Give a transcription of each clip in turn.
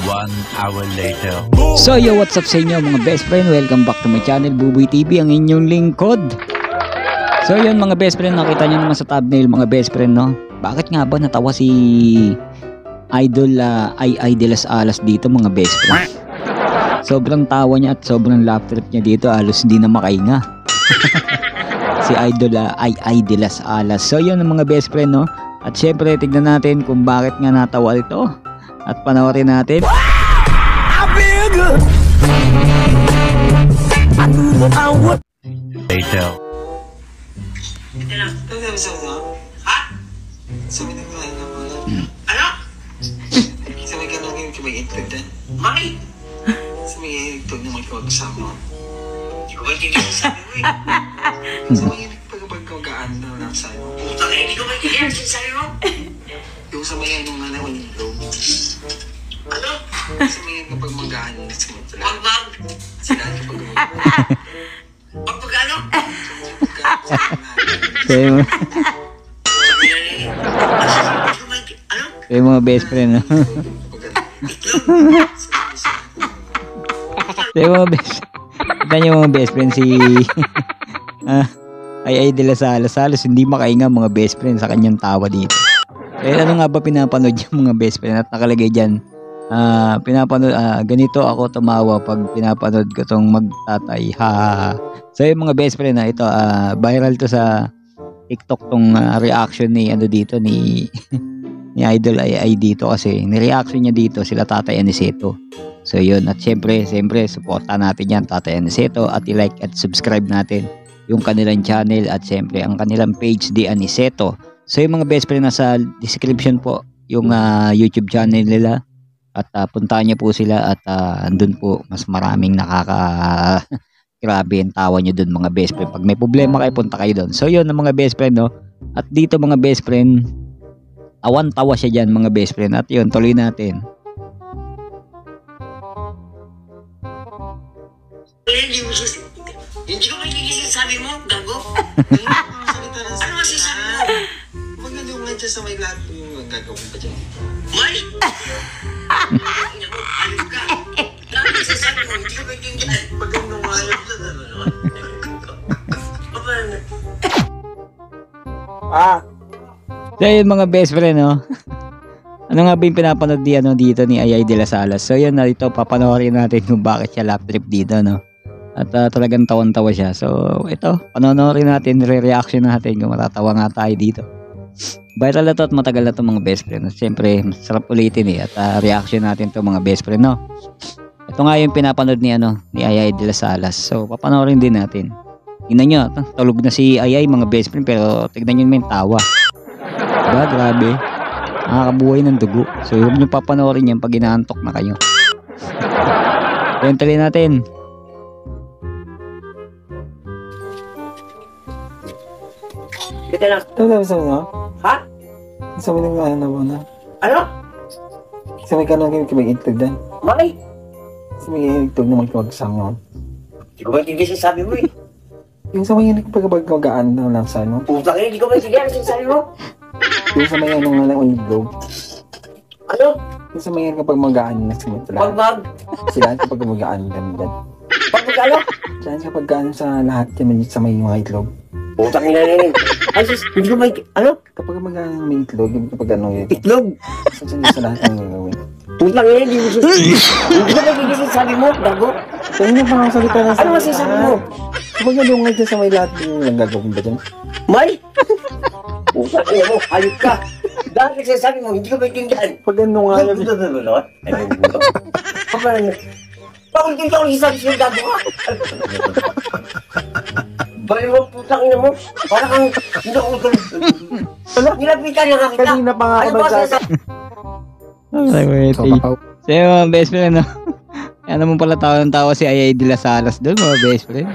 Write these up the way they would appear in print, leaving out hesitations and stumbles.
1 hour later. So yo, what's up sa inyo mga best friend? Welcome back to my channel, Buboy TV, ang inyong lingkod. So yun mga best friend, nakita nyo naman sa thumbnail mga best friend, no? Bakit nga ba natawa si Idol Ai de las Alas dito mga best friend? Sobrang tawa niya at sobrang laugh trip niya dito, halos hindi na makahinga. Si Idol Ai de las Alas. So yun ang mga best friend, no? At syempre tignan natin kung bakit nga natawa ito. At panoorin natin. Later. Ha? Sabi ng mga ina mo lang. Ano? Sabi ka nung yung kumag-intog din. Bakit? Sabi nga yung intog na magkawag-sama. Hindi ko ba hindi sabi mo eh. Sabi nga pagkawag-gaan na lang sa'yo. Putang eh, hindi ko ba hindi sabi mo? Yung sa mga nung nga na ulintog. Ano? Sabi nga kapag mag-gaan na sa mga pala. Pag-mag? Sila kapag mag-gaan. Pag-ano? Kaya mga best friend, no? Kaya mga best kita nyo mga best friend si Ai de las Alas. Halos hindi makahinga mga best friend sa kanyang tawa dito. Kaya ano nga ba pinapanood yung mga best friend? At nakalagay dyan, pinapanood, ganito ako tumawa pag pinapanood ko tong magtatay, ha. So yung mga best friend na ito, viral to sa TikTok tong reaction ni ano dito ni ni Idol Ai dito, kasi ni-reaction niya dito sila Tatay Aniceto. So yun, at syempre suportahan natin yan Tatay Aniceto, at i-like at subscribe natin yung kanilang channel at syempre ang kanilang page, di Aniceto. So yung mga best friend, nasa description po yung YouTube channel nila, at puntahan niyo po sila, at andun po mas maraming grabe ang tawa nyo dun mga best friend. Pag may problema kayo, punta kayo dun. So yun ang mga best friend, no? At dito mga best friend, tawan-tawa siya dyan mga best friend. At yun, tuloy natin. Hindi ko magiging sabi mo, gago? Ano masasabi mo? Huwag na yung medyo sa may lahat yung gagawin pa dyan. May? Ayun ka. Dahil masasabi mo, hindi ko magiging pag nung ayun sa naman. So yun mga best friend, no? Ano nga ba yung pinapanood dito ni Ai de las Alas? So yun, ito papanoorin natin kung bakit siya laugh trip dito, no? At talagang tawan-tawa siya. So ito, panoorin natin, re-reaction natin kung matatawa nga tayo dito. Viral na to at matagal na to mga best friend. Siyempre, sarap ulitin eh. At reaction natin to mga best friend, no? Ito nga yung pinapanood ni Ai de las Alas. So papanoorin din natin. Tingnan nyo, tulog na si Ai mga best friend, pero tignan nyo naman yung tawa. Diba? Grabe. Nakakabuhay ng dugo. So huwag nyo papanoorin yan pag inaantok na kayo. Then tuloy natin. Kita lang. Ito sabi mo? Ha? Sabi ng ano mo na? Ano? Sabi ka nang kimag-intog din? May? Sabi ka na magkawag-sama. Hindi ko magiging sabi mo eh. Yung sa mga pagkabag-magaan na lang sa ano? Putang eh, hindi ko magiging sabi mo. Yung sa mga nung nga ng globe. Ano? Yung sa mga kapag magaan na sila. Pag-mag? Sila kapag magaan na din. Pag-mag-ano? Saan kapag gaan sa lahat yan sa may mga itlog? Putang ina rin. Ay sis, hindi ko ano? Kapag magaan may itlog, yung kapag ano yun. Itlog? Saan sa lahat ng gagawin? Putang ina, hindi ko magiging sabi mo, gago. Kaya na pang salita na sa... Ano masasabi mo? Kapag nalungay dyan sa may lahat yung gagawin ba dyan? May? Putang ina mo, hayop ka. Dahil nagsasabi mo, hindi ko magiging Pag ano nga yun. Bakit hindi ako isabi sa'yo, gago ka? Bali mo, putang ina mo. Parang kang hindi ako nilapitan na nakita. Kanina pa nga ako magsasabi? So yung mga best friend, no? Ano mo pala tawa si Ai de las Alas doon mga best friend.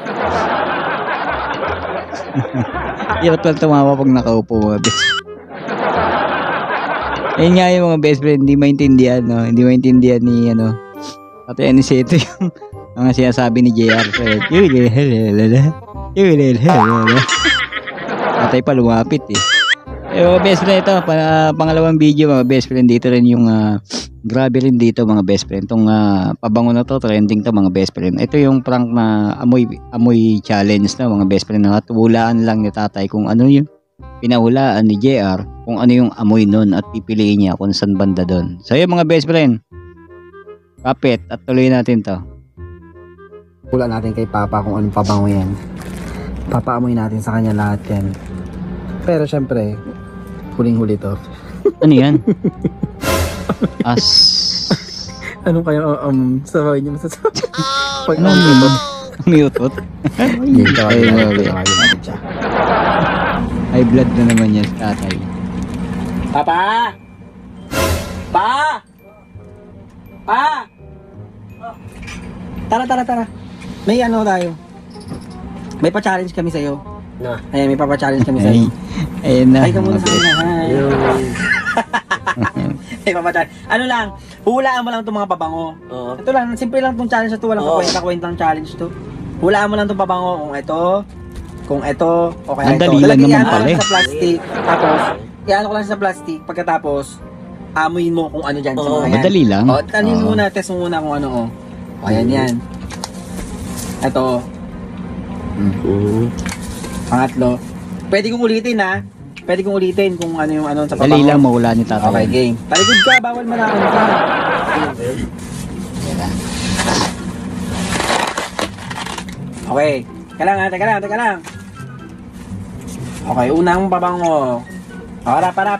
Hirap lang tumawa pag nakaupo mga best friend. Ayun nga yung mga best friend, hindi maintindihan, no? Hindi maintindihan ni Tatay Aniceto yung mga sinasabi ni JR. So, Tatay pa lumapit eh. Mga best friend ito, pangalawang video mga best friend, dito rin yung grabe rin dito mga best friend. Itong pabango na to, trending to mga best friend. Ito yung prank na amoy challenge na mga best friend. Hulaan lang ni tatay kung ano yung pinahulaan ni JR, kung ano yung amoy nun at pipiliin niya kung saan banda doon. So yun mga best friend, kapit at tuloy natin to. Hula natin kay Papa kung anong pabango yan. Papaamoy natin sa kanya lahat yan. Pero syempre, huling-huli to. Ano yan? As... Anong kaya sabay niyo masasabi? Pag Ano yun? Umiutot? Hindi, tawagin natin siya. High blood na naman yan sa tatay. Papa! Pa! Pa! Tara. May ano tayo. May pa-challenge kami sa'yo. Na. Ayan, may pa-challenge kami sa'yo. Ayun na. Ay, ka muna sa mga akin. Hi. Yung... May pa-challenge. Ano lang, hulaan mo lang itong mga pabango. Oo. Ito lang, simple lang itong challenge na ito. Walang Oo. kakwentang challenge to. Hulaan mo lang itong pabango kung ito, o kaya Ang ito. dali lang Lalagyan naman ko pala lang eh. sa plastic. Tapos, iano ko lang sa plastic. Pagkatapos, amuin mo kung ano dyan sa Oo. mga yan. Madali lang. O, tanin Oo. muna, test mo muna kung ano, o. O, yan. Ito, pangatlo. Pwede kong ulitin, ha? Pwede kong ulitin kung ano yung ano sa pabango. Dali lang mahula ni tatay. Okay, game. Talikod ka, bawal malakan ka. Okay. Teka lang. Okay, unang pabango. Harap.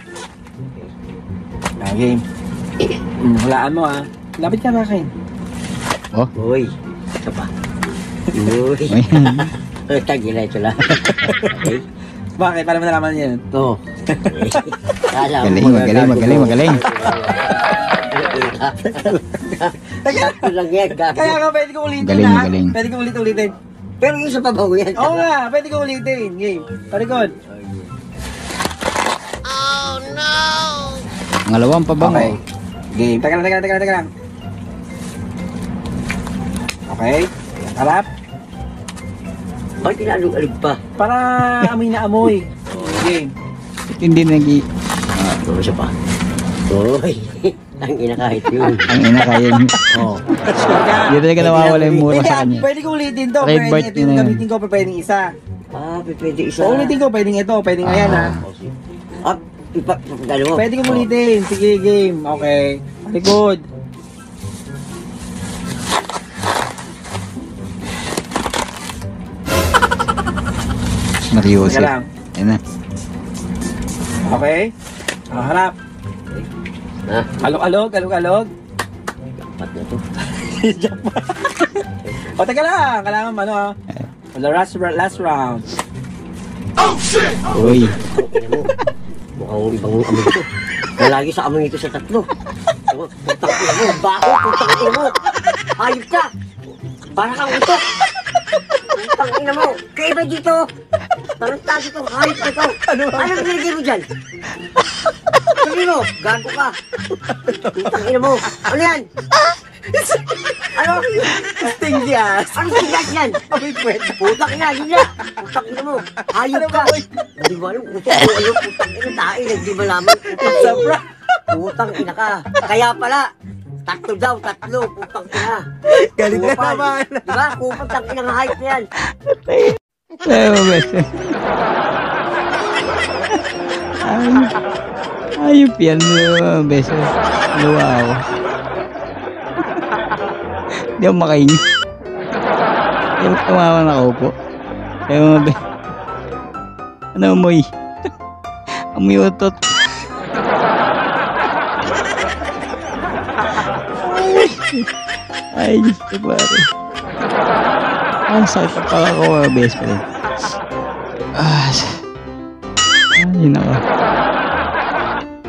Okay, game. Hulaan mo, ha. Lapit ka ba akin? Uy. Ito pa. Uy. Tagilay ito lang. Bakit? Para mo nalaman yan. Ito. Kala Magaling. Sakto lang yan. Kaya nga, pwede kong ulitin, Galing, ha? magaling. Pwede kong ulitin. Pero yung sa pabaw yan. Oo nga, pwede kong ulitin. Game. Talikod. Pangalawang pabango. Okay. Game. Teka lang. Okay. Harap. Ay, tinalog-alog pa. Para amoy na amoy. Game. Hindi nagi... Ito siya pa. Uy. Ang ina kahit yun. Ang ina kayo. Oo. Hindi talaga nawawala yung mura sa kanya. Pwede kong ulitin to. Red Pwede Bart ito yung na yan. gamitin ko, pwedeng isa. Pwede isa. O ulitin ko, pwedeng ito, pwedeng ayan, ha. Dalawa. Pwede kong ulitin. Sige, game. Okay. Likod. Mariusip. Teka lang. Ayun na. Okay. Harap. Ha? Alog. Pat na to. O, teka lang. Kailangan ano, ha. Last round. Uy. Mukhang ibang amoy ito. Nalagi sa amoy ito sa tatlo. Putang ina mo. Bako. Putang ina mo. Hayop ka. Para kang utok. Putang ina mo. Kaiba dito. Tarantado ito. Hayop ka ito. Ano nilagay mo dyan? Sabi mo. Gago ka. Putang ina mo. Ano yan? Ano? Sting gas. Ano sigas yan? Amoy pwede. Putang ina, yun na! Putang ina mo! Hayop ka! Hindi mo alam, putang ina, tayo, hindi mo laman. Sobra. Putang ina ka! Kaya pala, tatlo, putang ina. Galing na Kupal. naman. Diba? Putang ina nga hayop na yan. Ayun, best. Ayop yan, best. Wow. Hindi ako makaingi. Hindi ako tumawa na ako po. Kaya mga ano amoy? Amoy utot. Ay, Diyos ko pare. Ang sakit na pala ko mga best friend. Ay, naka.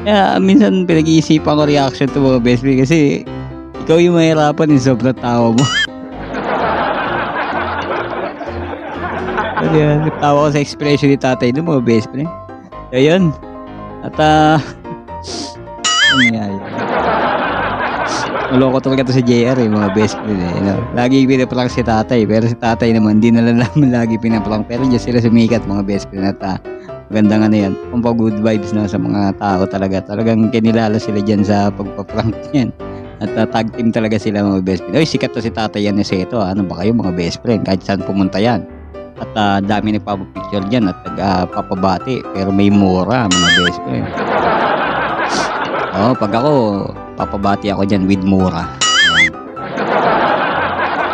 Kaya minsan pinag-iisipan ko reaction to mga best friend kasi ikaw yung mahirapan yung sobrang tawa mo. So, yun, tawa ko sa expression ni tatay ng mga best friend. So, yun. At, ano nangyari? Maloko talaga to si JR mga best friend eh. You know? Lagi pinaprank si tatay, pero si tatay naman, hindi nalalaman lagi pinaprank. Pero dyan sila sumikat mga best friend at magandang ano yan. Kumpa good vibes na sa mga tao talaga. Talagang kinilala sila dyan sa pagpaprank yan. At tag team talaga sila mga best friend. Oy, sikat to si Tatay Aniceto. Ano ba kayo mga best friend? Kahit saan pumunta yan. At dami nagpapapicture dyan at papabati. Pero may mura mga best friend. Pag ako, papabati ako dyan with mura.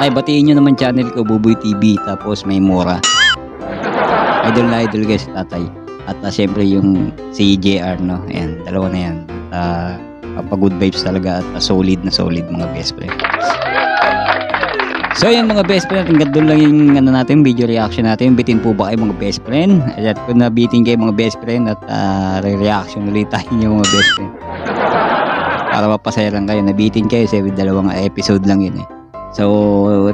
Ay, batiin nyo naman channel ko, Buboy TV. Tapos may mura. Idol na idol guys, Tatay. At syempre yung si JR, no? Ayan, dalawa na yan. Good vibes talaga at solid na solid mga best friend. So yan mga best friend, hanggang doon lang yung natin, video reaction natin. Bitin po ba kayo mga best friend? At kung nabitin kayo mga best friend at re-reaction ulit tayo yung mga best friend. Para mapasaya lang kayo, nabitin kayo sa dalawang episode lang yun eh. So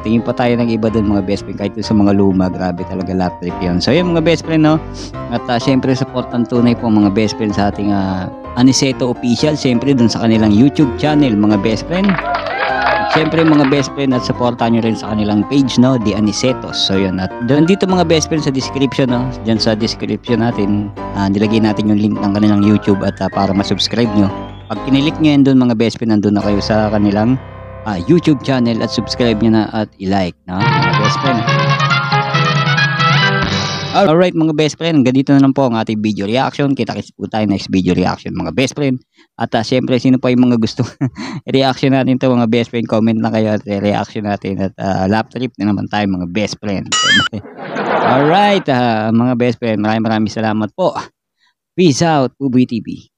tingin pa tayo ng iba doon mga best friend, kahit sa mga luma, grabe talaga lap trip yun. So yan mga best friend, no? At syempre supportan tunay po mga best friend sa ating Aniceto Official, syempre dun sa kanilang YouTube channel mga best friend. At syempre mga best friend, at supportan nyo rin sa kanilang page, no, The Anicetos. So yun, at dito mga best friend sa description, no, dyan sa description natin, nilagay natin yung link ng kanilang YouTube at para masubscribe nyo. Pag kinilik nyo yan dun mga best friend, nandun na kayo sa kanilang YouTube channel at subscribe nyo na at i-like, no, mga best friend. Alright mga best friend, hanggang dito na lang po ang ating video reaction. Kita-kits po tayo next video reaction mga best friend. At syempre, sino pa yung mga gusto reaction natin to mga best friend, comment na kayo at reaction natin. At lap trip na naman tayo mga best friend. Alright mga best friend, maraming salamat po. Peace out, Buboy TV.